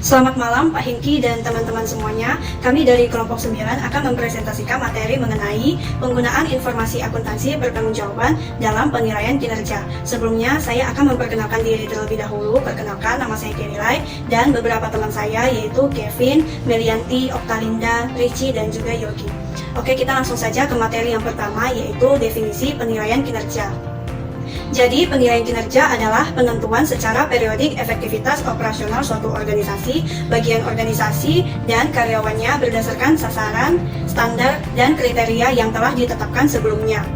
Selamat malam Pak Hengki dan teman-teman semuanya. Kami dari kelompok 9 akan mempresentasikan materi mengenai penggunaan informasi akuntansi bertanggungjawaban dalam penilaian kinerja. Sebelumnya saya akan memperkenalkan diri terlebih dahulu. Perkenalkan, nama saya Kerilai dan beberapa teman saya yaitu Kevin, Melianti, Oktalinda, Richie dan juga Yogi. Oke, kita langsung saja ke materi yang pertama yaitu definisi penilaian kinerja. Jadi, penilaian kinerja adalah penentuan secara periodik efektivitas operasional suatu organisasi, bagian organisasi, dan karyawannya berdasarkan sasaran, standar, dan kriteria yang telah ditetapkan sebelumnya.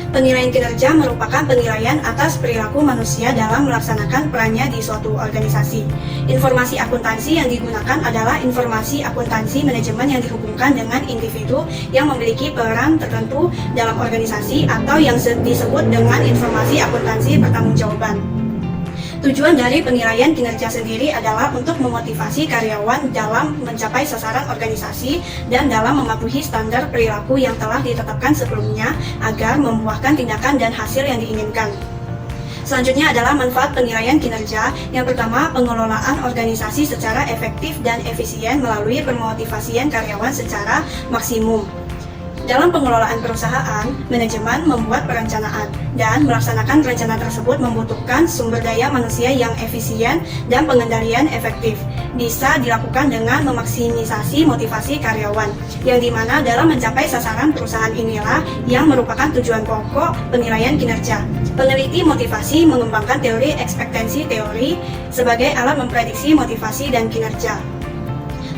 Penilaian kinerja merupakan penilaian atas perilaku manusia dalam melaksanakan perannya di suatu organisasi. Informasi akuntansi yang digunakan adalah informasi akuntansi manajemen yang dihubungkan dengan individu yang memiliki peran tertentu dalam organisasi atau yang disebut dengan informasi akuntansi bertanggungjawaban. Tujuan dari penilaian kinerja sendiri adalah untuk memotivasi karyawan dalam mencapai sasaran organisasi dan dalam mematuhi standar perilaku yang telah ditetapkan sebelumnya agar membuahkan tindakan dan hasil yang diinginkan. Selanjutnya adalah manfaat penilaian kinerja. Yang pertama, pengelolaan organisasi secara efektif dan efisien melalui pemotivasian karyawan secara maksimum. Dalam pengelolaan perusahaan, manajemen membuat perencanaan dan melaksanakan rencana tersebut membutuhkan sumber daya manusia yang efisien dan pengendalian efektif. Bisa dilakukan dengan memaksimisasi motivasi karyawan, yang dimana dalam mencapai sasaran perusahaan inilah yang merupakan tujuan pokok penilaian kinerja. Peneliti motivasi mengembangkan teori ekspektansi teori sebagai alat memprediksi motivasi dan kinerja.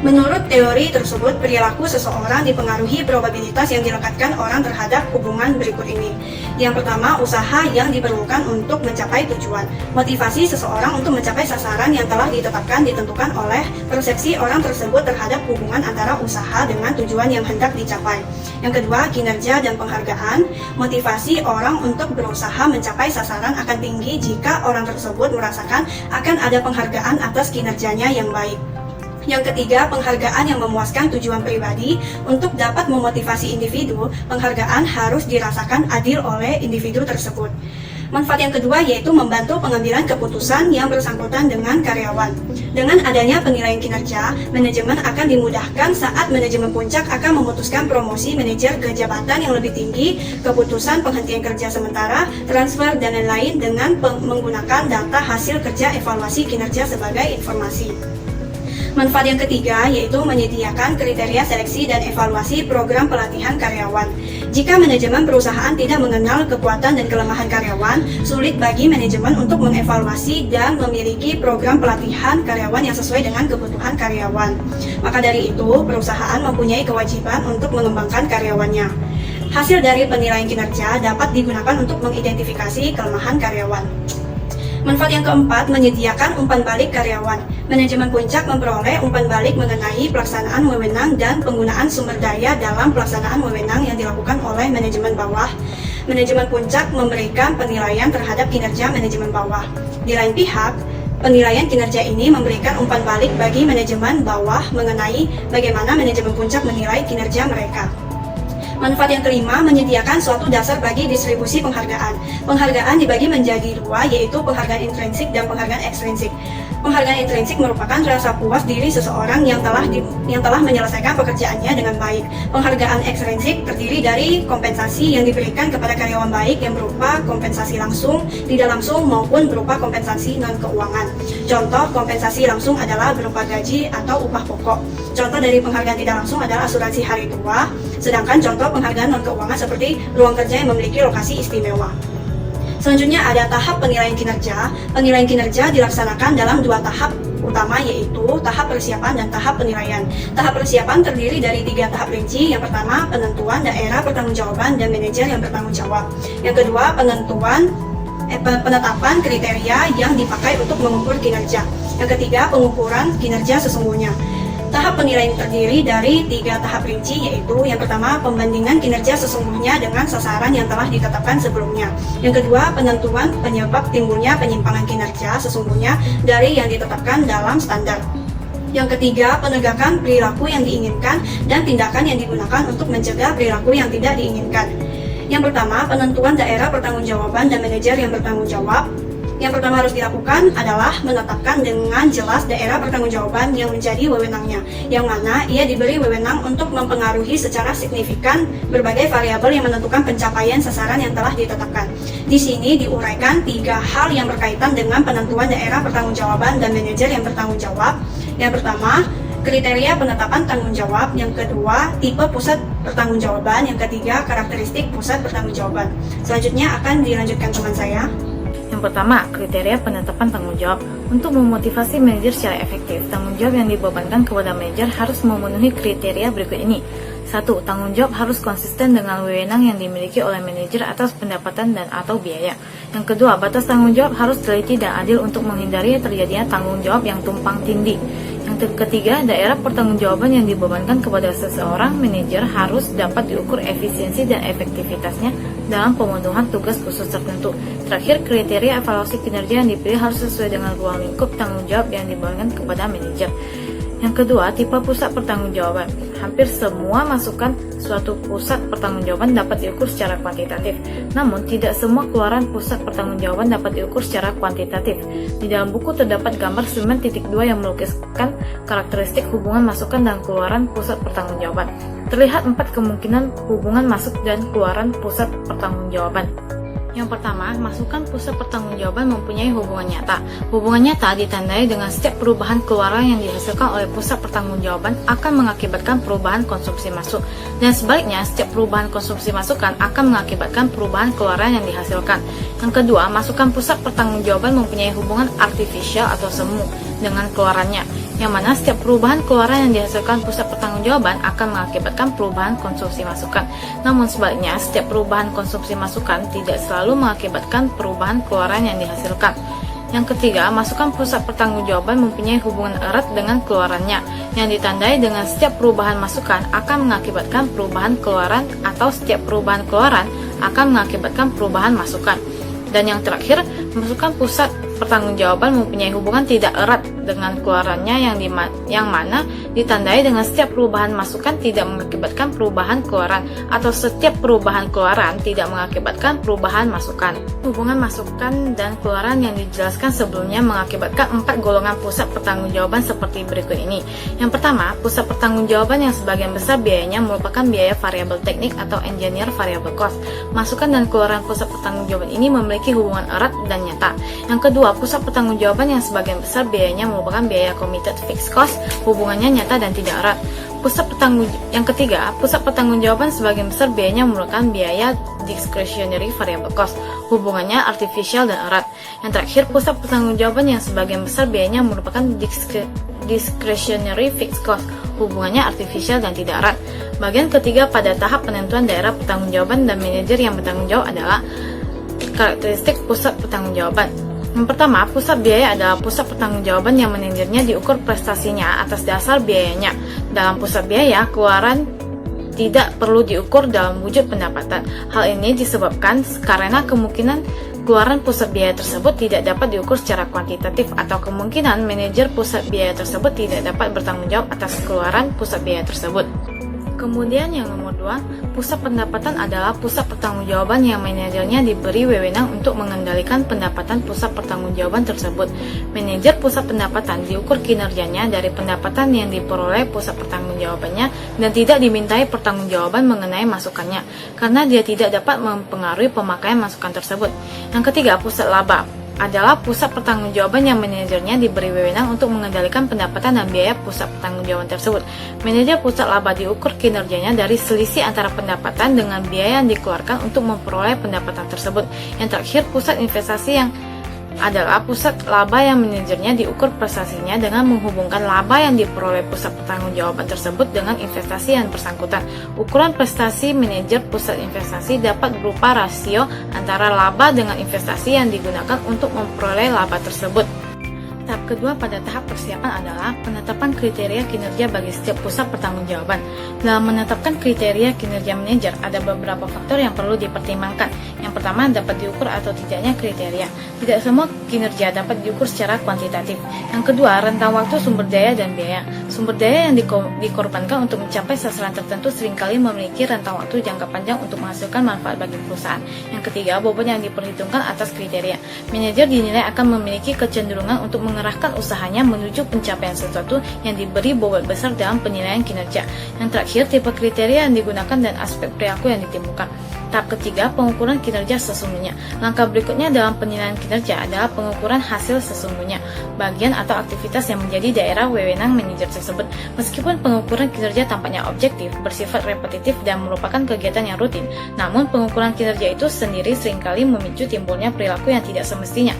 Menurut teori tersebut, perilaku seseorang dipengaruhi probabilitas yang dilekatkan orang terhadap hubungan berikut ini. Yang pertama, usaha yang diperlukan untuk mencapai tujuan. Motivasi seseorang untuk mencapai sasaran yang telah ditetapkan ditentukan oleh persepsi orang tersebut terhadap hubungan antara usaha dengan tujuan yang hendak dicapai. Yang kedua, kinerja dan penghargaan. Motivasi orang untuk berusaha mencapai sasaran akan tinggi jika orang tersebut merasakan akan ada penghargaan atas kinerjanya yang baik. Yang ketiga, penghargaan yang memuaskan tujuan pribadi. Untuk dapat memotivasi individu, penghargaan harus dirasakan adil oleh individu tersebut. Manfaat yang kedua yaitu membantu pengambilan keputusan yang bersangkutan dengan karyawan. Dengan adanya penilaian kinerja, manajemen akan dimudahkan saat manajemen puncak akan memutuskan promosi manajer ke jabatan yang lebih tinggi, keputusan penghentian kerja sementara, transfer, dan lain-lain dengan menggunakan data hasil kerja evaluasi kinerja sebagai informasi. Manfaat yang ketiga yaitu menyediakan kriteria seleksi dan evaluasi program pelatihan karyawan. Jika manajemen perusahaan tidak mengenal kekuatan dan kelemahan karyawan, sulit bagi manajemen untuk mengevaluasi dan memiliki program pelatihan karyawan yang sesuai dengan kebutuhan karyawan. Maka dari itu, perusahaan mempunyai kewajiban untuk mengembangkan karyawannya. Hasil dari penilaian kinerja dapat digunakan untuk mengidentifikasi kelemahan karyawan. Manfaat yang keempat, menyediakan umpan balik karyawan. Manajemen puncak memperoleh umpan balik mengenai pelaksanaan wewenang dan penggunaan sumber daya dalam pelaksanaan wewenang yang dilakukan oleh manajemen bawah. Manajemen puncak memberikan penilaian terhadap kinerja manajemen bawah. Di lain pihak, penilaian kinerja ini memberikan umpan balik bagi manajemen bawah mengenai bagaimana manajemen puncak menilai kinerja mereka. Manfaat yang kelima, menyediakan suatu dasar bagi distribusi penghargaan. Penghargaan dibagi menjadi dua, yaitu penghargaan intrinsik dan penghargaan ekstrinsik. Penghargaan intrinsik merupakan rasa puas diri seseorang yang telah menyelesaikan pekerjaannya dengan baik. Penghargaan ekstrinsik terdiri dari kompensasi yang diberikan kepada karyawan baik yang berupa kompensasi langsung, tidak langsung maupun berupa kompensasi non-keuangan. Contoh kompensasi langsung adalah berupa gaji atau upah pokok. Contoh dari penghargaan tidak langsung adalah asuransi hari tua, sedangkan contoh penghargaan non-keuangan seperti ruang kerja yang memiliki lokasi istimewa. Selanjutnya ada tahap penilaian kinerja. Penilaian kinerja dilaksanakan dalam dua tahap utama yaitu tahap persiapan dan tahap penilaian. Tahap persiapan terdiri dari 3 tahap rinci. Yang pertama, penentuan daerah pertanggungjawaban dan manajer yang bertanggung jawab. Yang kedua, penetapan kriteria yang dipakai untuk mengukur kinerja. Yang ketiga, pengukuran kinerja sesungguhnya. Tahap penilaian terdiri dari 3 tahap rinci yaitu yang pertama, pembandingan kinerja sesungguhnya dengan sasaran yang telah ditetapkan sebelumnya. Yang kedua, penentuan penyebab timbulnya penyimpangan kinerja sesungguhnya dari yang ditetapkan dalam standar. Yang ketiga, penegakan perilaku yang diinginkan dan tindakan yang digunakan untuk mencegah perilaku yang tidak diinginkan. Yang pertama, penentuan daerah pertanggungjawaban dan manajer yang bertanggung jawab. Yang pertama harus dilakukan adalah menetapkan dengan jelas daerah pertanggungjawaban yang menjadi wewenangnya, yang mana ia diberi wewenang untuk mempengaruhi secara signifikan berbagai variabel yang menentukan pencapaian sasaran yang telah ditetapkan. Di sini diuraikan 3 hal yang berkaitan dengan penentuan daerah pertanggungjawaban dan manajer yang bertanggung jawab. Yang pertama, kriteria penetapan tanggung jawab. Yang kedua, tipe pusat pertanggungjawaban. Yang ketiga, karakteristik pusat pertanggungjawaban. Selanjutnya akan dilanjutkan teman saya. Yang pertama, kriteria penetapan tanggung jawab. Untuk memotivasi manajer secara efektif, tanggung jawab yang dibebankan kepada manajer harus memenuhi kriteria berikut ini. 1. Tanggung jawab harus konsisten dengan wewenang yang dimiliki oleh manajer atas pendapatan dan atau biaya. Yang kedua, batas tanggung jawab harus teliti dan adil untuk menghindari terjadinya tanggung jawab yang tumpang tindih. Yang ketiga, daerah pertanggungjawaban yang dibebankan kepada seseorang manajer harus dapat diukur efisiensi dan efektivitasnya dalam pemenuhan tugas khusus tertentu. Terakhir, kriteria evaluasi kinerja yang dipilih harus sesuai dengan ruang lingkup tanggung jawab yang dibebankan kepada manajer. Yang kedua, tipe pusat pertanggungjawaban. Hampir semua masukan suatu pusat pertanggungjawaban dapat diukur secara kuantitatif. Namun, tidak semua keluaran pusat pertanggungjawaban dapat diukur secara kuantitatif. Di dalam buku terdapat gambar 9.2 yang melukiskan karakteristik hubungan masukan dan keluaran pusat pertanggungjawaban. Terlihat 4 kemungkinan hubungan masuk dan keluaran pusat pertanggungjawaban. Yang pertama, masukan pusat pertanggungjawaban mempunyai hubungan nyata. Hubungan nyata ditandai dengan setiap perubahan keluaran yang dihasilkan oleh pusat pertanggungjawaban akan mengakibatkan perubahan konsumsi masuk. Dan sebaliknya, setiap perubahan konsumsi masukan akan mengakibatkan perubahan keluaran yang dihasilkan. Yang kedua, masukan pusat pertanggungjawaban mempunyai hubungan artifisial atau semu dengan keluarannya, yang mana setiap perubahan keluaran yang dihasilkan pusat pertanggungjawaban akan mengakibatkan perubahan konsumsi masukan. Namun sebaliknya, setiap perubahan konsumsi masukan tidak selalu mengakibatkan perubahan keluaran yang dihasilkan. Yang ketiga, masukan pusat pertanggungjawaban mempunyai hubungan erat dengan keluarannya, yang ditandai dengan setiap perubahan masukan akan mengakibatkan perubahan keluaran atau setiap perubahan keluaran akan mengakibatkan perubahan masukan. Dan yang terakhir, masukan pusat pertanggungjawaban mempunyai hubungan tidak erat dengan keluarannya yang mana ditandai dengan setiap perubahan masukan tidak mengakibatkan perubahan keluaran atau setiap perubahan keluaran tidak mengakibatkan perubahan masukan. Hubungan masukan dan keluaran yang dijelaskan sebelumnya mengakibatkan 4 golongan pusat pertanggungjawaban seperti berikut ini. Yang pertama, pusat pertanggungjawaban yang sebagian besar biayanya merupakan biaya variabel teknik atau engineer variable cost. Masukan dan keluaran pusat pertanggungjawaban ini memiliki hubungan erat dan nyata. Yang kedua, pusat pertanggungjawaban yang sebagian besar biayanya merupakan biaya committed fixed cost, hubungannya nyata dan tidak erat. Yang ketiga, pusat pertanggungjawaban sebagian besar biayanya merupakan biaya discretionary variable cost, hubungannya artificial dan erat. Yang terakhir, pusat pertanggungjawaban yang sebagian besar biayanya merupakan discretionary fixed cost, hubungannya artificial dan tidak erat. Bagian ketiga pada tahap penentuan daerah pertanggungjawaban dan manajer yang bertanggung jawab adalah karakteristik pusat pertanggungjawaban. Yang pertama, pusat biaya adalah pusat pertanggungjawaban yang manajernya diukur prestasinya atas dasar biayanya. Dalam pusat biaya, keluaran tidak perlu diukur dalam wujud pendapatan. Hal ini disebabkan karena kemungkinan keluaran pusat biaya tersebut tidak dapat diukur secara kuantitatif atau kemungkinan manajer pusat biaya tersebut tidak dapat bertanggung jawab atas keluaran pusat biaya tersebut. Kemudian yang nomor 2, pusat pendapatan adalah pusat pertanggungjawaban yang manajernya diberi wewenang untuk mengendalikan pendapatan pusat pertanggungjawaban tersebut. Manajer pusat pendapatan diukur kinerjanya dari pendapatan yang diperoleh pusat pertanggungjawabannya dan tidak dimintai pertanggungjawaban mengenai masukannya, karena dia tidak dapat mempengaruhi pemakaian masukan tersebut. Yang ketiga, pusat laba adalah pusat pertanggungjawaban yang manajernya diberi wewenang untuk mengendalikan pendapatan dan biaya pusat pertanggungjawaban tersebut. Manajer pusat laba diukur kinerjanya dari selisih antara pendapatan dengan biaya yang dikeluarkan untuk memperoleh pendapatan tersebut. Yang terakhir, pusat investasi yang adalah pusat laba yang manajernya diukur prestasinya dengan menghubungkan laba yang diperoleh pusat pertanggungjawaban tersebut dengan investasi yang bersangkutan. Ukuran prestasi manajer pusat investasi dapat berupa rasio antara laba dengan investasi yang digunakan untuk memperoleh laba tersebut. Tahap kedua pada tahap persiapan adalah penetapan kriteria kinerja bagi setiap pusat pertanggungjawaban. Dalam menetapkan kriteria kinerja manajer, ada beberapa faktor yang perlu dipertimbangkan. Yang pertama, dapat diukur atau tidaknya kriteria. Tidak semua kinerja dapat diukur secara kuantitatif. Yang kedua, rentang waktu, sumber daya, dan biaya. Sumber daya yang dikorbankan untuk mencapai sasaran tertentu seringkali memiliki rentang waktu jangka panjang untuk menghasilkan manfaat bagi perusahaan. Yang ketiga, bobot yang diperhitungkan atas kriteria. Manajer dinilai akan memiliki kecenderungan untuk mengerahkan usahanya menuju pencapaian sesuatu yang diberi bobot besar dalam penilaian kinerja. Yang terakhir, tipe kriteria yang digunakan dan aspek perilaku yang ditimbulkan. Tahap ketiga, pengukuran kinerja sesungguhnya. Langkah berikutnya dalam penilaian kinerja adalah pengukuran hasil sesungguhnya, bagian atau aktivitas yang menjadi daerah wewenang manajer tersebut. Meskipun pengukuran kinerja tampaknya objektif, bersifat repetitif dan merupakan kegiatan yang rutin, namun pengukuran kinerja itu sendiri seringkali memicu timbulnya perilaku yang tidak semestinya.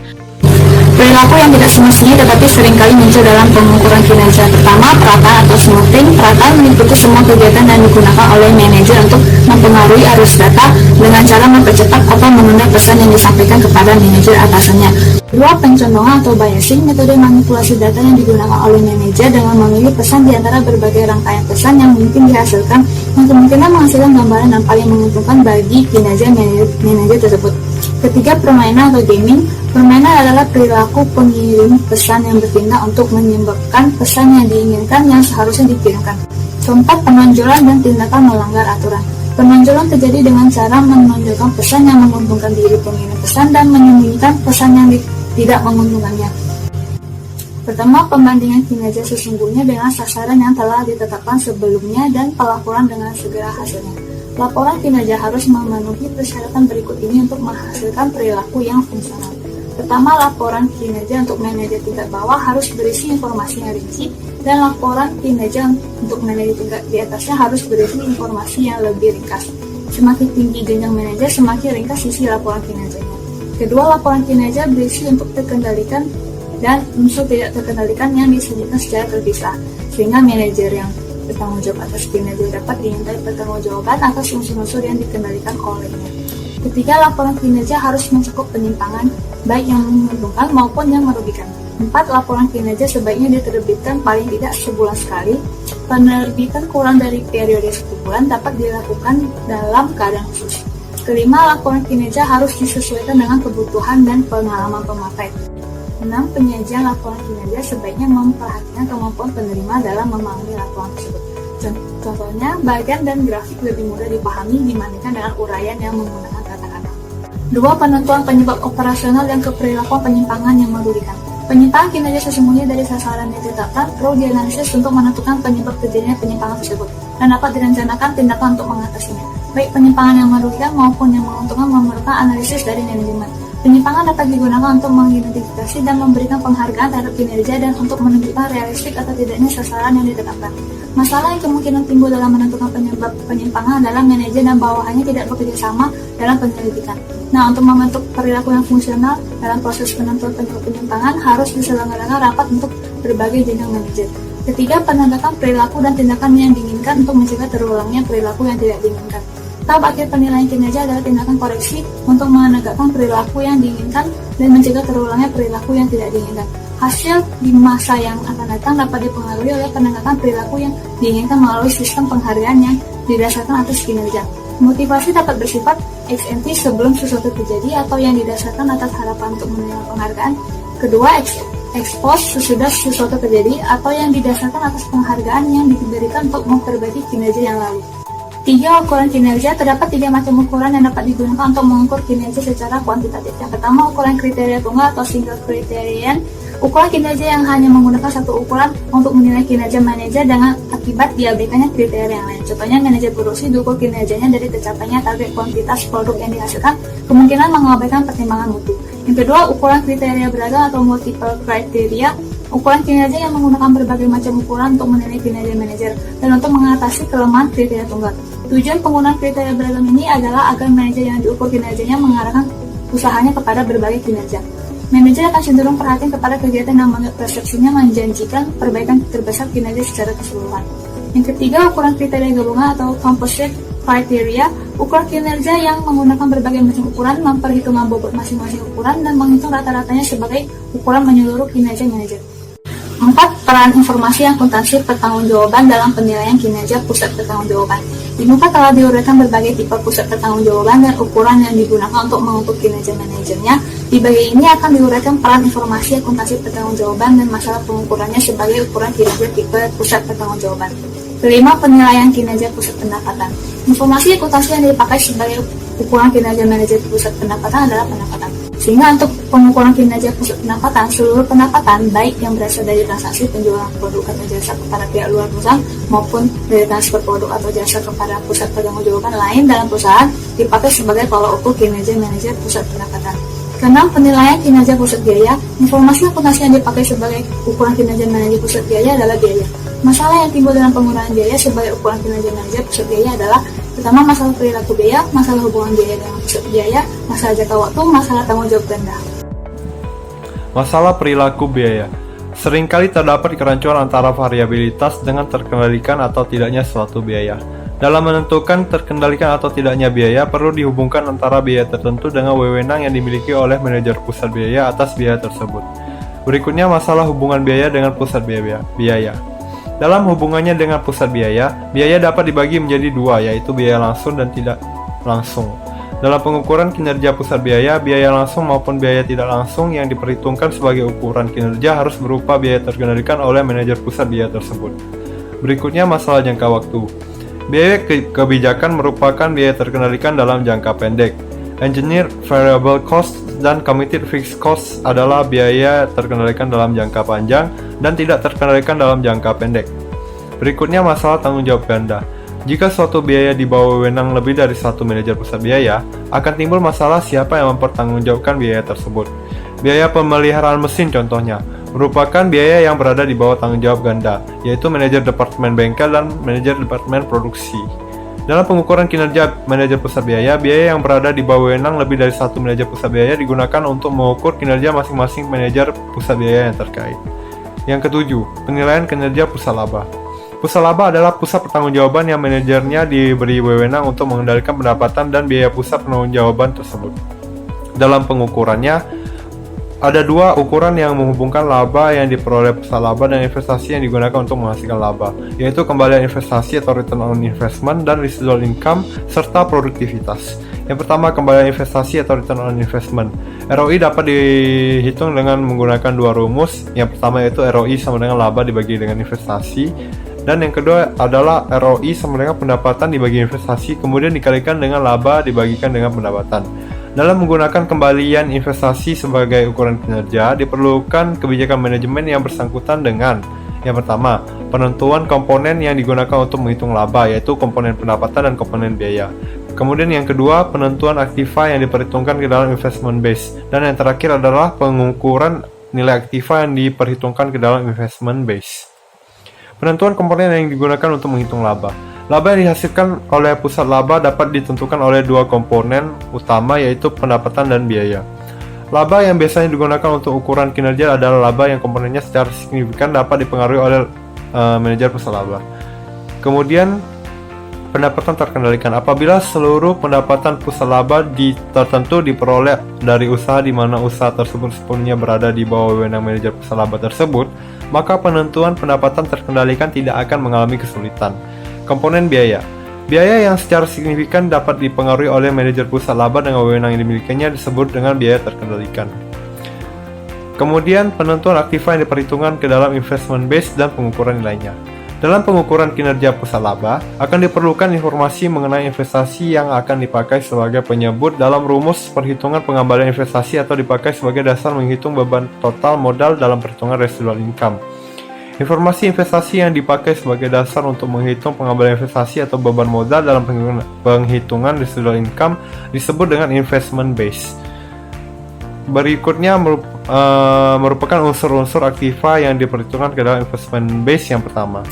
Perilaku yang tidak semestinya tetapi seringkali muncul dalam pengukuran kinerja. Pertama, perataan atau smoothing. Perataan meliputi semua kegiatan yang digunakan oleh manajer untuk mempengaruhi arus data dengan cara mempercepat atau menunda pesan yang disampaikan kepada manajer atasannya. Dua, pencondongan atau biasing. Metode manipulasi data yang digunakan oleh manajer dengan memilih pesan di antara berbagai rangkaian pesan yang mungkin dihasilkan yang kemungkinan menghasilkan gambaran yang paling menguntungkan bagi kinerja manajer tersebut. Ketiga, permainan atau gaming. Permainan adalah perilaku pengirim pesan yang bertindak untuk menyebabkan pesan yang diinginkan yang seharusnya dikirimkan. Keempat, penonjolan dan tindakan melanggar aturan. Penonjolan terjadi dengan cara menonjolkan pesan yang menguntungkan diri pengirim pesan dan menyembunyikan pesan yang tidak menguntungkannya. Pertama, pembandingan kinerja sesungguhnya dengan sasaran yang telah ditetapkan sebelumnya dan pelaporan dengan segera hasilnya. Laporan kinerja harus memenuhi persyaratan berikut ini untuk menghasilkan perilaku yang fungsional. Pertama, laporan kinerja untuk manajer tingkat bawah harus berisi informasi yang rinci, dan laporan kinerja untuk manajer tingkat di atasnya harus berisi informasi yang lebih ringkas. Semakin tinggi jenjang manajer, semakin ringkas isi laporan kinerjanya. Kedua, laporan kinerja berisi untuk terkendalikan dan unsur tidak terkendalikan yang disajikan secara terpisah, sehingga manajer yang bertanggung jawab atas kinerja dapat dimintai pertanggungjawaban atas unsur-unsur yang dikendalikan olehnya. Ketiga, laporan kinerja harus mencakup penyimpangan, baik yang menguntungkan maupun yang merugikan. 4. Laporan kinerja sebaiknya diterbitkan paling tidak sebulan sekali. Penerbitan kurang dari periode 1 bulan dapat dilakukan dalam keadaan khusus. Kelima, laporan kinerja harus disesuaikan dengan kebutuhan dan pengalaman pemakai. 6. Penyajian laporan kinerja sebaiknya memperhatikan kemampuan penerima dalam memahami laporan tersebut. Contohnya, bagian dan grafik lebih mudah dipahami dibandingkan dengan uraian yang menggunakan kata-kata. 2. Penentuan penyebab operasional dan keperilakuan penyimpangan yang merugikan. Penyimpangan kinerja sesungguhnya dari sasaran yang ditetapkan perlu dianalisis untuk menentukan penyebab terjadinya penyimpangan tersebut dan dapat direncanakan tindakan untuk mengatasinya. Baik penyimpangan yang merugikan maupun yang menguntungkan memerlukan analisis dari manajemen. Penyimpangan dapat digunakan untuk mengidentifikasi dan memberikan penghargaan terhadap kinerja dan untuk menunjukkan realistik atau tidaknya sasaran yang ditetapkan. Masalah yang kemungkinan timbul dalam menentukan penyebab penyimpangan adalah manajer dan bawahannya tidak bekerja sama dalam penyelidikan. Nah, untuk membentuk perilaku yang fungsional dalam proses penentuan penyebab penyimpangan harus diselenggarakan rapat untuk berbagai jenjang manajer. Ketiga, penegakan perilaku dan tindakan yang diinginkan untuk mencegah terulangnya perilaku yang tidak diinginkan. Tahap akhir penilaian kinerja adalah tindakan koreksi untuk menegakkan perilaku yang diinginkan dan mencegah terulangnya perilaku yang tidak diinginkan. Hasil di masa yang akan datang dapat dipengaruhi oleh penegakan perilaku yang diinginkan melalui sistem penghargaan yang didasarkan atas kinerja. Motivasi dapat bersifat ex ante sebelum sesuatu terjadi atau yang didasarkan atas harapan untuk menerima penghargaan. Kedua, ex post sesudah sesuatu terjadi atau yang didasarkan atas penghargaan yang diberikan untuk memperbaiki kinerja yang lalu. 3. Ukuran kinerja. Terdapat 3 macam ukuran yang dapat digunakan untuk mengukur kinerja secara kuantitatif. Yang pertama, ukuran kriteria tunggal atau single criterion. Ukuran kinerja yang hanya menggunakan satu ukuran untuk menilai kinerja manajer dengan akibat diabaikannya kriteria yang lain. Contohnya, manajer produksi diukur kinerjanya dari tercapainya target kuantitas produk yang dihasilkan, kemungkinan mengabaikan pertimbangan mutu. Yang kedua, ukuran kriteria beragam atau multiple criteria. Ukuran kinerja yang menggunakan berbagai macam ukuran untuk menilai kinerja manajer dan untuk mengatasi kelemahan kriteria tunggal. Tujuan penggunaan kriteria beragam ini adalah agar manajer yang diukur kinerjanya mengarahkan usahanya kepada berbagai kinerja. Manajer akan cenderung perhatian kepada kegiatan yang menurut persepsinya menjanjikan perbaikan terbesar kinerja secara keseluruhan. Yang ketiga, ukuran kriteria gabungan atau composite criteria. Ukuran kinerja yang menggunakan berbagai macam ukuran, memperhitungkan bobot masing-masing ukuran dan menghitung rata-ratanya sebagai ukuran menyeluruh kinerja manajer. 4. Peran informasi akuntansi pertanggungjawaban dalam penilaian kinerja pusat pertanggungjawaban. Di muka telah diuraikan berbagai tipe pusat pertanggungjawaban dan ukuran yang digunakan untuk mengukur kinerja manajernya. Di bagian ini akan diuraikan peran informasi akuntansi pertanggungjawaban dan masalah pengukurannya sebagai ukuran kinerja tipe pusat pertanggungjawaban. 5. Penilaian kinerja pusat pendapatan. Informasi akuntansi yang dipakai sebagai ukuran kinerja manajer pusat pendapatan adalah pendapatan. Sehingga untuk pengukuran kinerja pusat pendapatan, seluruh pendapatan baik yang berasal dari transaksi penjualan produk atau jasa kepada pihak luar perusahaan maupun dari transfer produk atau jasa kepada pusat pertanggungjawaban lain dalam perusahaan dipakai sebagai tolak ukur kinerja manajer pusat pendapatan. Keenam, penilaian kinerja pusat biaya. Informasi akuntansi yang dipakai sebagai ukuran kinerja manajer pusat biaya adalah biaya. Masalah yang timbul dalam penggunaan biaya sebagai ukuran kinerja manajer pusat biaya adalah pertama, masalah perilaku biaya, masalah hubungan biaya dengan pusat biaya, masalah jangka waktu, masalah tanggung jawab ganda. Masalah perilaku biaya. Seringkali terdapat kerancuan antara variabilitas dengan terkendalikan atau tidaknya suatu biaya. Dalam menentukan terkendalikan atau tidaknya biaya, perlu dihubungkan antara biaya tertentu dengan wewenang yang dimiliki oleh manajer pusat biaya atas biaya tersebut. Berikutnya masalah hubungan biaya dengan pusat biaya. Dalam hubungannya dengan pusat biaya dapat dibagi menjadi dua, yaitu biaya langsung dan tidak langsung. Dalam pengukuran kinerja pusat biaya langsung maupun biaya tidak langsung yang diperhitungkan sebagai ukuran kinerja harus berupa biaya terkendalikan oleh manajer pusat biaya tersebut. Berikutnya masalah jangka waktu. Biaya kebijakan merupakan biaya terkendalikan dalam jangka pendek. Engineer variable cost dan committed fixed cost adalah biaya terkendalikan dalam jangka panjang dan tidak terkendalikan dalam jangka pendek. Berikutnya masalah tanggung jawab ganda. Jika suatu biaya di bawah wewenang lebih dari satu manajer pusat biaya, akan timbul masalah siapa yang mempertanggungjawabkan biaya tersebut. Biaya pemeliharaan mesin contohnya merupakan biaya yang berada di bawah tanggung jawab ganda, yaitu manajer departemen bengkel dan manajer departemen produksi. Dalam pengukuran kinerja manajer pusat biaya yang berada di bawah wewenang lebih dari satu manajer pusat biaya digunakan untuk mengukur kinerja masing-masing manajer pusat biaya yang terkait. Yang ketujuh, penilaian kinerja pusat laba. Pusat laba adalah pusat pertanggungjawaban yang manajernya diberi wewenang untuk mengendalikan pendapatan dan biaya pusat pertanggungjawaban tersebut. Dalam pengukurannya, ada dua ukuran yang menghubungkan laba yang diperoleh pusat laba dan investasi yang digunakan untuk menghasilkan laba, yaitu kembalian investasi atau return on investment dan residual income, serta produktivitas. Yang pertama, kembalian investasi atau return on investment. ROI dapat dihitung dengan menggunakan dua rumus. Yang pertama yaitu ROI sama dengan laba dibagi dengan investasi, dan yang kedua adalah ROI sama dengan pendapatan dibagi investasi, kemudian dikalikan dengan laba dibagikan dengan pendapatan. Dalam menggunakan kembalian investasi sebagai ukuran kinerja, diperlukan kebijakan manajemen yang bersangkutan dengan yang pertama, penentuan komponen yang digunakan untuk menghitung laba, yaitu komponen pendapatan dan komponen biaya. Kemudian yang kedua, penentuan aktiva yang diperhitungkan ke dalam investment base. Dan yang terakhir adalah pengukuran nilai aktiva yang diperhitungkan ke dalam investment base. Penentuan komponen yang digunakan untuk menghitung laba. Laba yang dihasilkan oleh pusat laba dapat ditentukan oleh dua komponen utama, yaitu pendapatan dan biaya. Laba yang biasanya digunakan untuk ukuran kinerja adalah laba yang komponennya secara signifikan dapat dipengaruhi oleh manajer pusat laba. Kemudian, pendapatan terkendalikan. Apabila seluruh pendapatan pusat laba tertentu diperoleh dari usaha di mana usaha tersebut sepenuhnya berada di bawah wewenang manajer pusat laba tersebut, maka penentuan pendapatan terkendalikan tidak akan mengalami kesulitan. Komponen biaya. Biaya yang secara signifikan dapat dipengaruhi oleh manajer pusat laba dengan wewenang yang dimilikinya disebut dengan biaya terkendalikan. Kemudian, penentuan aktiva yang diperhitungkan ke dalam investment base dan pengukuran nilainya. Dalam pengukuran kinerja pusat laba, akan diperlukan informasi mengenai investasi yang akan dipakai sebagai penyebut dalam rumus perhitungan pengembalian investasi atau dipakai sebagai dasar menghitung beban total modal dalam perhitungan residual income. Informasi investasi yang dipakai sebagai dasar untuk menghitung pengembalian investasi atau beban modal dalam penghitungan residual income disebut dengan investment base. Berikutnya merupakan unsur-unsur aktiva yang diperhitungkan ke dalam investment base yang pertama.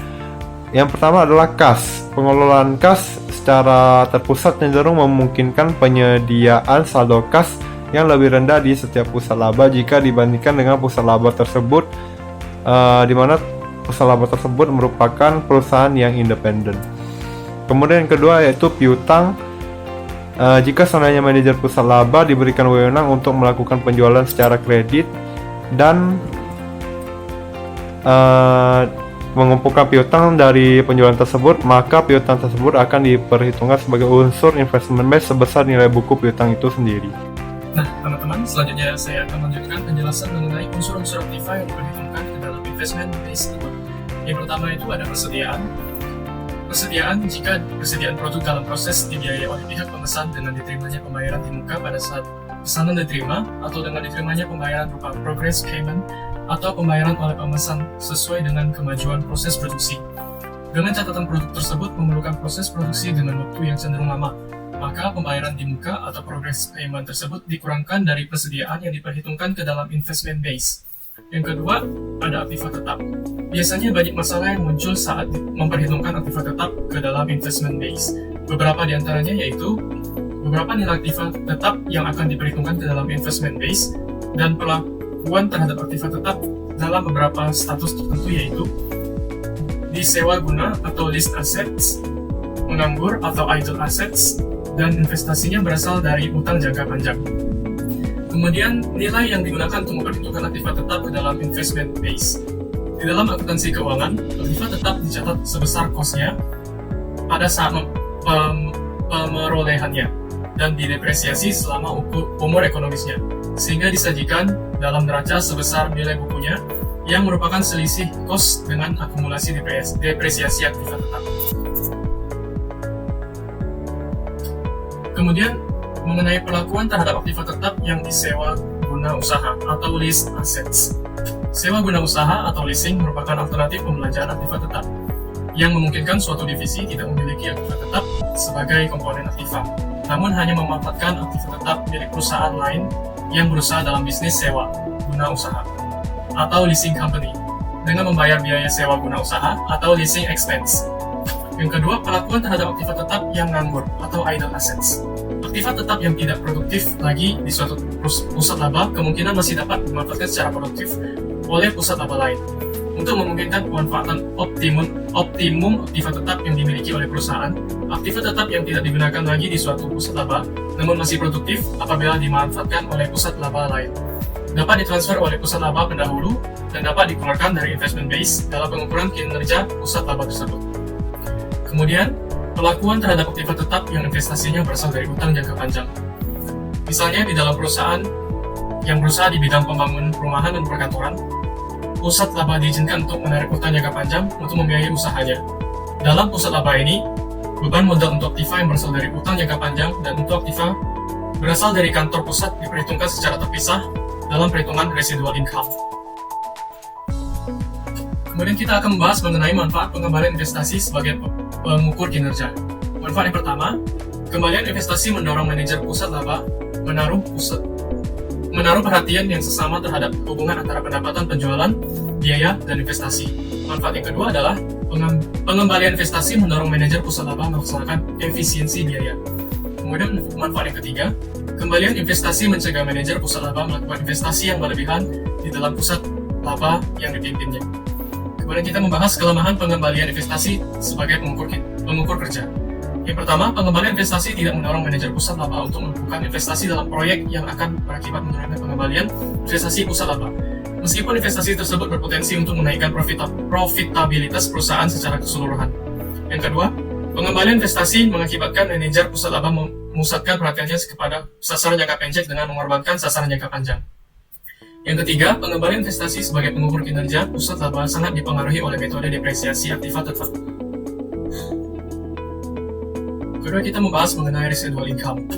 Yang pertama adalah kas. Pengelolaan kas secara terpusat cenderung memungkinkan penyediaan saldo kas yang lebih rendah di setiap pusat laba jika dibandingkan dengan pusat laba tersebut, di mana pusat laba tersebut merupakan perusahaan yang independen. Kemudian yang kedua yaitu piutang. Jika seandainya manajer pusat laba diberikan wewenang untuk melakukan penjualan secara kredit dan mengumpulkan piutang dari penjualan tersebut, maka piutang tersebut akan diperhitungkan sebagai unsur investment base sebesar nilai buku piutang itu sendiri. Nah, teman-teman, selanjutnya saya akan melanjutkan penjelasan mengenai unsur-unsur aktiva yang diperhitungkan ke dalam investment base tersebut. Yang pertama itu ada persediaan. Persediaan jika persediaan produk dalam proses dibiayai oleh pihak pemesan dengan diterimanya pembayaran di muka pada saat pesanan diterima, atau dengan diterimanya pembayaran berupa progress payment atau pembayaran oleh pemesan sesuai dengan kemajuan proses produksi. Dengan catatan produk tersebut memerlukan proses produksi dengan waktu yang cenderung lama, maka pembayaran di muka atau progress payment tersebut dikurangkan dari persediaan yang diperhitungkan ke dalam investment base. Yang kedua, ada aktiva tetap. Biasanya banyak masalah yang muncul saat memperhitungkan aktiva tetap ke dalam investment base. Beberapa di antaranya yaitu beberapa nilai aktiva tetap yang akan diperhitungkan ke dalam investment base dan perlakuan terhadap aktiva tetap dalam beberapa status tertentu, yaitu disewa guna atau leased assets, menganggur atau idle assets, dan investasinya berasal dari utang jangka panjang. Kemudian, nilai yang digunakan untuk memperhitungkan aktiva tetap ke dalam investment base. Di dalam akuntansi keuangan, aktiva tetap dicatat sebesar kosnya pada saat pemerolehannya dan didepresiasi selama umur ekonomisnya, sehingga disajikan dalam neraca sebesar nilai bukunya yang merupakan selisih kos dengan akumulasi depresiasi aktiva tetap. Kemudian, mengenai perlakuan terhadap aktiva tetap yang disewa guna usaha atau leased assets. Sewa guna usaha atau leasing merupakan alternatif pembelanjaan aktiva tetap yang memungkinkan suatu divisi tidak memiliki aktiva tetap sebagai komponen aktiva, namun hanya memanfaatkan aktiva tetap milik perusahaan lain yang berusaha dalam bisnis sewa guna usaha atau leasing company dengan membayar biaya sewa guna usaha atau leasing expense. Yang kedua, perlakuan terhadap aktiva tetap yang nganggur atau idle assets. Aktiva tetap yang tidak produktif lagi di suatu pusat laba kemungkinan masih dapat dimanfaatkan secara produktif oleh pusat laba lain untuk memungkinkan pemanfaatan optimum aktiva tetap yang dimiliki oleh perusahaan. Aktiva tetap yang tidak digunakan lagi di suatu pusat laba namun masih produktif apabila dimanfaatkan oleh pusat laba lain dapat ditransfer oleh pusat laba pendahulu dan dapat dikeluarkan dari investment base dalam pengukuran kinerja pusat laba tersebut. Kemudian, perlakuan terhadap aktiva tetap yang investasinya berasal dari utang jangka panjang. Misalnya di dalam perusahaan yang berusaha di bidang pembangunan perumahan dan perkantoran, pusat laba diizinkan untuk menarik utang jangka panjang untuk membiayai usahanya. Dalam pusat laba ini, beban modal untuk aktiva yang berasal dari utang jangka panjang dan untuk aktiva berasal dari kantor pusat diperhitungkan secara terpisah dalam perhitungan residual income. Kemudian kita akan membahas mengenai manfaat pengembalian investasi sebagai pengukur kinerja. Manfaat yang pertama, kembalian investasi mendorong manajer pusat laba menaruh perhatian yang sesama terhadap hubungan antara pendapatan penjualan, biaya, dan investasi. Manfaat yang kedua adalah pengembalian investasi mendorong manajer pusat laba melaksanakan efisiensi biaya. Kemudian manfaat yang ketiga, kembalian investasi mencegah manajer pusat laba melakukan investasi yang berlebihan di dalam pusat laba yang dipimpinnya. Kemudian kita membahas kelemahan pengembalian investasi sebagai pengukur kerja. Yang pertama, pengembalian investasi tidak mendorong manajer pusat laba untuk melakukan investasi dalam proyek yang akan berakibat menurunkan pengembalian investasi pusat laba. Meskipun investasi tersebut berpotensi untuk menaikkan profitabilitas perusahaan secara keseluruhan. Yang kedua, pengembalian investasi mengakibatkan manajer pusat laba memusatkan perhatiannya kepada sasaran jangka pendek dengan mengorbankan sasaran jangka panjang. Yang ketiga, pengembalian investasi sebagai pengukur kinerja pusat laba sangat dipengaruhi oleh metode depresiasi aktiva tetap. Kedua, kita membahas mengenai residual income.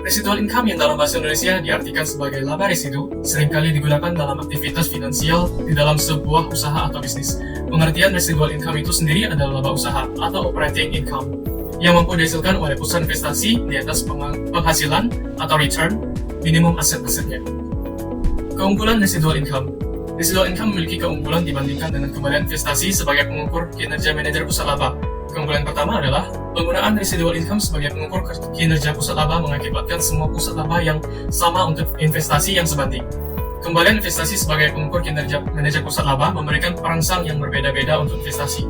Residual income yang dalam bahasa Indonesia diartikan sebagai laba residu seringkali digunakan dalam aktivitas finansial di dalam sebuah usaha atau bisnis. Pengertian residual income itu sendiri adalah laba usaha atau operating income yang mampu dihasilkan oleh pusat investasi di atas penghasilan atau return minimum aset-asetnya. Keunggulan residual income. Residual income memiliki keunggulan dibandingkan dengan kembalian investasi sebagai pengukur kinerja manajer pusat laba. Keunggulan pertama adalah penggunaan residual income sebagai pengukur kinerja pusat laba mengakibatkan semua pusat laba yang sama untuk investasi yang sebanding. Kembalian investasi sebagai pengukur kinerja manajer pusat laba memberikan perangsang yang berbeda-beda untuk investasi.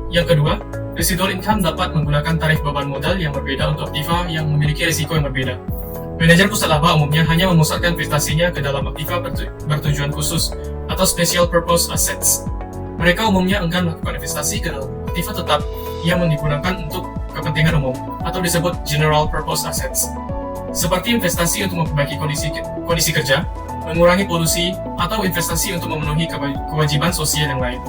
Yang kedua, residual income dapat menggunakan tarif beban modal yang berbeda untuk aktiva yang memiliki risiko yang berbeda. Manajer pusat laba umumnya hanya memusatkan investasinya ke dalam aktiva bertujuan khusus, atau special purpose assets. Mereka umumnya enggan melakukan investasi ke dalam aktiva tetap yang digunakan untuk kepentingan umum atau disebut general purpose assets. Seperti investasi untuk memperbaiki kondisi kerja, mengurangi polusi, atau investasi untuk memenuhi kewajiban sosial yang lain.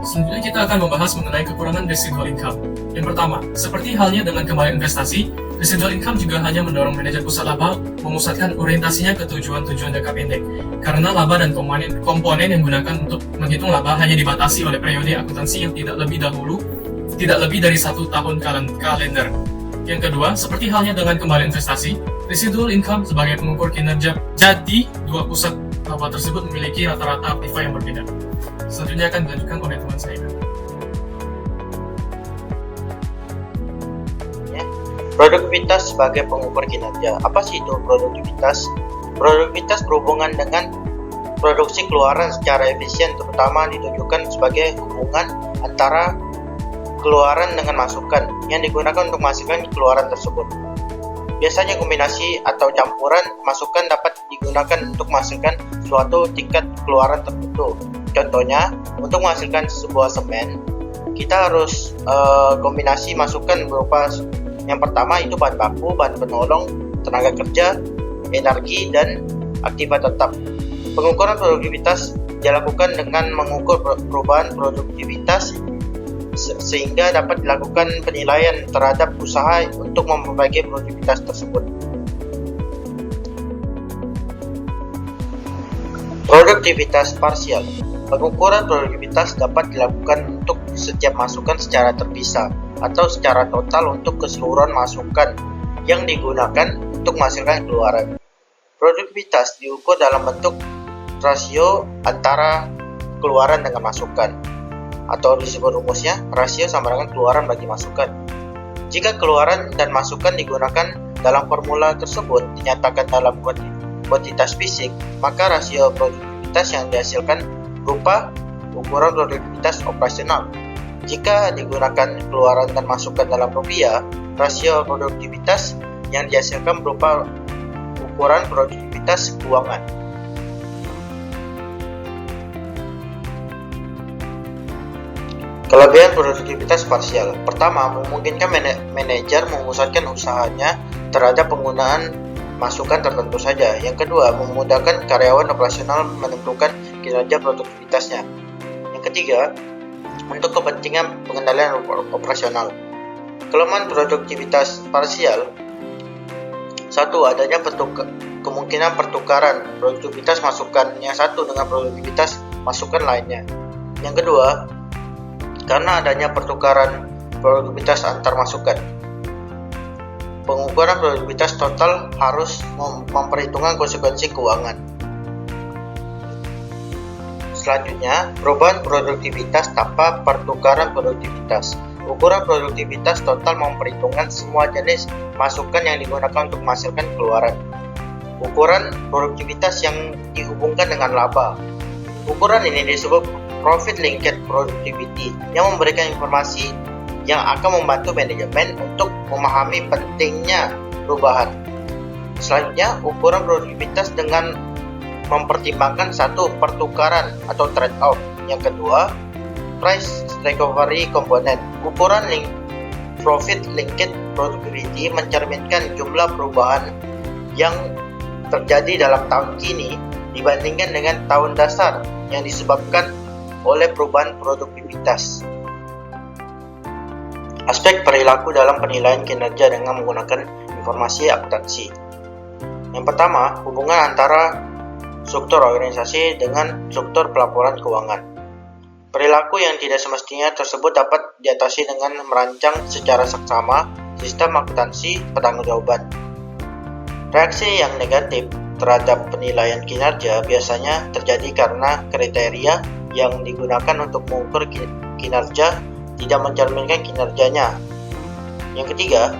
Selanjutnya kita akan membahas mengenai kekurangan residual income. Yang pertama, seperti halnya dengan kembali investasi, residual income juga hanya mendorong manajer pusat laba memusatkan orientasinya ke tujuan-tujuan jangka pendek, karena laba dan komponen yang digunakan untuk menghitung laba hanya dibatasi oleh periode akuntansi yang tidak lebih dari 1 tahun kalender. Yang kedua, seperti halnya dengan kembali investasi, residual income sebagai pengukur kinerja, jadi dua pusat laba tersebut memiliki rata-rata aktiva yang berbeda. Selanjutnya akan dilanjutkan oleh teman saya. Produktivitas sebagai pengukur kinerja. Apa sih itu produktivitas? Produktivitas berhubungan dengan produksi keluaran secara efisien, terutama ditujukan sebagai hubungan antara keluaran dengan masukan yang digunakan untuk menghasilkan keluaran tersebut. Biasanya kombinasi atau campuran masukan dapat digunakan untuk menghasilkan suatu tingkat keluaran tertentu. Contohnya, untuk menghasilkan sebuah semen, kita harus kombinasi masukan berupa yang pertama itu bahan baku, bahan penolong, tenaga kerja, energi, dan aktiva tetap. Pengukuran produktivitas dilakukan dengan mengukur perubahan produktivitas sehingga dapat dilakukan penilaian terhadap usaha untuk memperbaiki produktivitas tersebut. Produktivitas parsial. Pengukuran produktivitas dapat dilakukan untuk setiap masukan secara terpisah atau secara total untuk keseluruhan masukan yang digunakan untuk menghasilkan keluaran. Produktivitas diukur dalam bentuk rasio antara keluaran dengan masukan, atau disebut rumusnya rasio sama dengan keluaran bagi masukan. Jika keluaran dan masukan digunakan dalam formula tersebut dinyatakan dalam kuantitas fisik, maka rasio produktivitas yang dihasilkan berupa ukuran produktivitas operasional. Jika digunakan keluaran dan masukan dalam rupiah, rasio produktivitas yang dihasilkan berupa ukuran produktivitas keuangan. Kelebihan produktivitas parsial. Pertama, memungkinkan manajer memusatkan usahanya terhadap penggunaan masukan tertentu saja. Yang kedua, memudahkan karyawan operasional menentukan kinerja produktivitasnya. Yang ketiga, untuk kepentingan pengendalian operasional. Kelemahan produktivitas parsial. Satu, adanya kemungkinan pertukaran produktivitas masukan yang satu dengan produktivitas masukan lainnya. Yang kedua, karena adanya pertukaran produktivitas antar masukan. Pengukuran produktivitas total harus memperhitungkan konsekuensi keuangan. Selanjutnya, perubahan produktivitas tanpa pertukaran produktivitas. Ukuran produktivitas total memperhitungkan semua jenis masukan yang digunakan untuk menghasilkan keluaran. Ukuran produktivitas yang dihubungkan dengan laba. Ukuran ini disebut Profit Linked Productivity yang memberikan informasi yang akan membantu manajemen untuk memahami pentingnya perubahan. Selanjutnya, ukuran produktivitas dengan mempertimbangkan satu, pertukaran atau trade-off. Yang kedua, price recovery component. Ukuran Profit Linked Productivity mencerminkan jumlah perubahan yang terjadi dalam tahun kini dibandingkan dengan tahun dasar yang disebabkan oleh perubahan produktivitas. Aspek perilaku dalam penilaian kinerja dengan menggunakan informasi akuntansi. Yang pertama, hubungan antara struktur organisasi dengan struktur pelaporan keuangan. Perilaku yang tidak semestinya tersebut dapat diatasi dengan merancang secara seksama sistem akuntansi pertanggungjawaban. Reaksi yang negatif terhadap penilaian kinerja biasanya terjadi karena kriteria yang digunakan untuk mengukur kinerja tidak mencerminkan kinerjanya. Yang ketiga,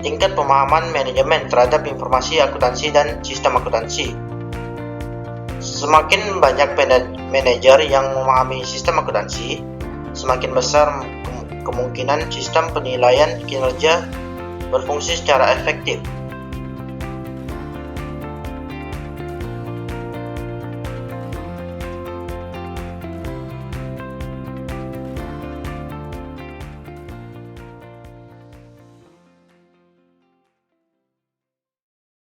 tingkat pemahaman manajemen terhadap informasi akuntansi dan sistem akuntansi. Semakin banyak manajer yang memahami sistem akuntansi, semakin besar kemungkinan sistem penilaian kinerja berfungsi secara efektif.